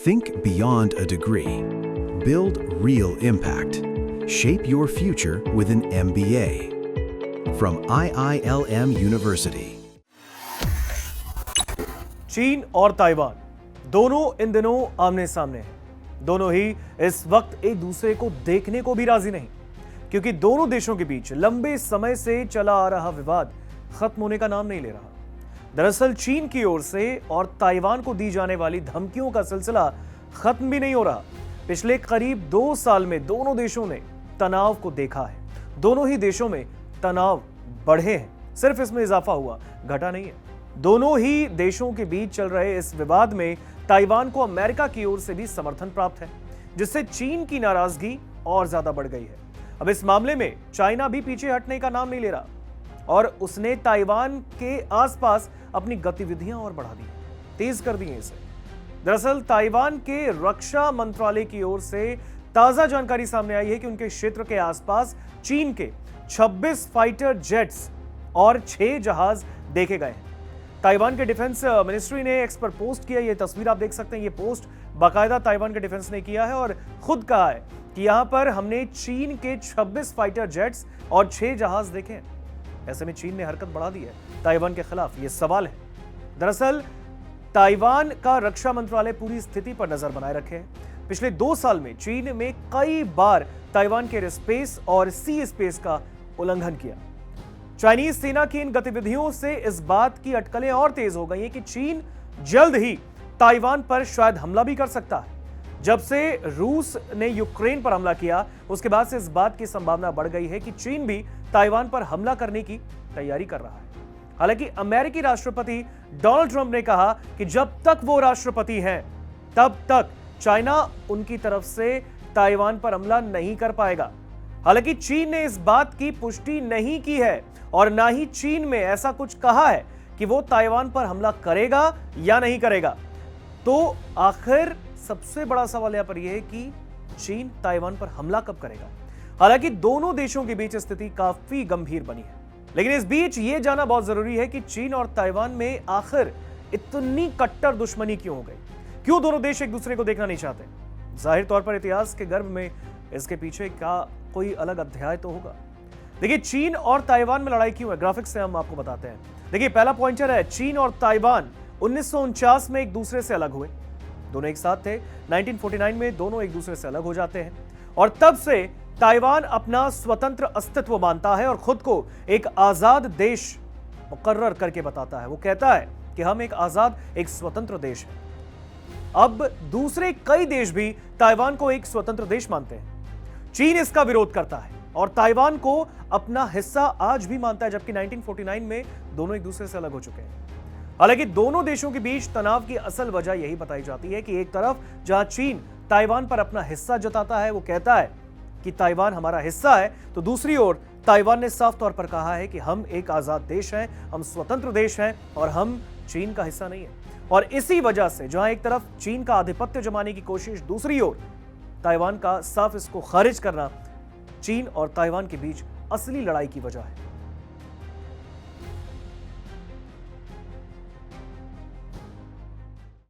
Think beyond a degree. Build real impact. Shape your future with an MBA. From IILM University. चीन और Taiwan दोनों इन दिनों आमने सामने हैं। दोनों ही इस वक्त एक दूसरे को देखने को भी राजी नहीं, क्योंकि दोनों देशों के बीच लंबे समय से चला आ रहा विवाद खत्म होने का नाम नहीं ले रहा। दरअसल चीन की ओर से और ताइवान को दी जाने वाली धमकियों का सिलसिला खत्म भी नहीं हो रहा। पिछले करीब 2 साल में दोनों देशों ने तनाव को देखा है। दोनों ही देशों में तनाव बढ़े हैं, सिर्फ इसमें इजाफा हुआ, घटा नहीं है। दोनों ही देशों के बीच चल रहे इस विवाद में ताइवान को अमेरिका की ओर से भी समर्थन प्राप्त है, जिससे चीन की नाराजगी और ज्यादा बढ़ गई है। अब इस मामले में चाइना भी पीछे हटने का नाम नहीं ले रहा और उसने ताइवान के आसपास अपनी गतिविधियां और बढ़ा दी, तेज कर दी है इसे। दरअसल ताइवान के रक्षा मंत्रालय की ओर से ताजा जानकारी सामने आई है कि उनके क्षेत्र के आसपास चीन के 26 फाइटर जेट्स और 6 जहाज देखे गए हैं। ताइवान के डिफेंस मिनिस्ट्री ने एक्स पर पोस्ट किया, ये तस्वीर आप देख सकते हैं। ये पोस्ट बाकायदा ताइवान के डिफेंस ने किया है और खुद कहा है कि यहां पर हमने चीन के 26 फाइटर जेट्स और 6 जहाज देखे हैं। ऐसे में चीन ने हरकत बढ़ा दी है ताइवान के खिलाफ, ये सवाल है। दरअसल ताइवान का रक्षा मंत्रालय पूरी स्थिति पर नजर बनाए रखे है। पिछले 2 साल में चीन में कई बार ताइवान के एयर स्पेस और सी स्पेस का उल्लंघन किया। चाइनीज सेना की इन गतिविधियों से इस बात की अटकलें और तेज हो गई हैं कि चीन जल्द ही ताइवान पर शायद हमला भी कर सकता है। जब से रूस ने यूक्रेन पर हमला किया, उसके बाद से इस बात की संभावना बढ़ गई है कि चीन भी ताइवान पर हमला करने की तैयारी कर रहा है। हालांकि अमेरिकी राष्ट्रपति डोनाल्ड ट्रंप ने कहा कि जब तक वो राष्ट्रपति हैं, तब तक चाइना उनकी तरफ से ताइवान पर हमला नहीं कर पाएगा। हालांकि चीन ने इस बात की पुष्टि नहीं की है और ना ही चीन में ऐसा कुछ कहा है कि वो ताइवान पर हमला करेगा या नहीं करेगा। तो आखिर सबसे बड़ा सवाल यहां पर यह है कि चीन ताइवान पर हमला कब करेगा। हालांकि दोनों देशों के बीच स्थिति काफी गंभीर बनी है, लेकिन इस बीच यह जानना बहुत जरूरी है कि चीन और ताइवान में आखिर इतनी कट्टर दुश्मनी क्यों हो गई, क्यों दोनों देश एक दूसरे को देखना नहीं चाहते। जाहिर तौर पर इतिहास के गर्भ में इसके पीछे का कोई अलग अध्याय तो होगा। देखिए चीन और ताइवान में लड़ाई क्यों है, ग्राफिक्स से हम आपको बताते हैं। देखिए पहला पॉइंटर है, चीन और ताइवान 1949 में एक दूसरे से अलग हुए, दोनों एक साथ थे। 1949 में दोनों एक दूसरे से अलग हो जाते हैं और तब से ताइवान अपना स्वतंत्र अस्तित्व मानता है और खुद को एक आजाद देश मुकर्रर करके बताता है। वो कहता है कि हम एक आजाद, एक स्वतंत्र देश हैं। अब दूसरे कई देश भी ताइवान को एक स्वतंत्र देश मानते हैं। चीन इसका विरोध करता है और ताइवान को अपना हिस्सा आज भी मानता है, जबकि 1949 में दोनों एक दूसरे से अलग हो चुके हैं। हालांकि दोनों देशों के बीच तनाव की असल वजह यही बताई जाती है कि एक तरफ जहां चीन ताइवान पर अपना हिस्सा जताता है, वो कहता है कि ताइवान हमारा हिस्सा है, तो दूसरी ओर ताइवान ने साफ तौर पर कहा है कि हम एक आजाद देश हैं, हम स्वतंत्र देश हैं और हम चीन का हिस्सा नहीं है। और इसी वजह से जहां एक तरफ चीन का आधिपत्य जमाने की कोशिश, दूसरी ओर ताइवान का साफ इसको खारिज करना चीन और ताइवान के बीच असली लड़ाई की वजह है।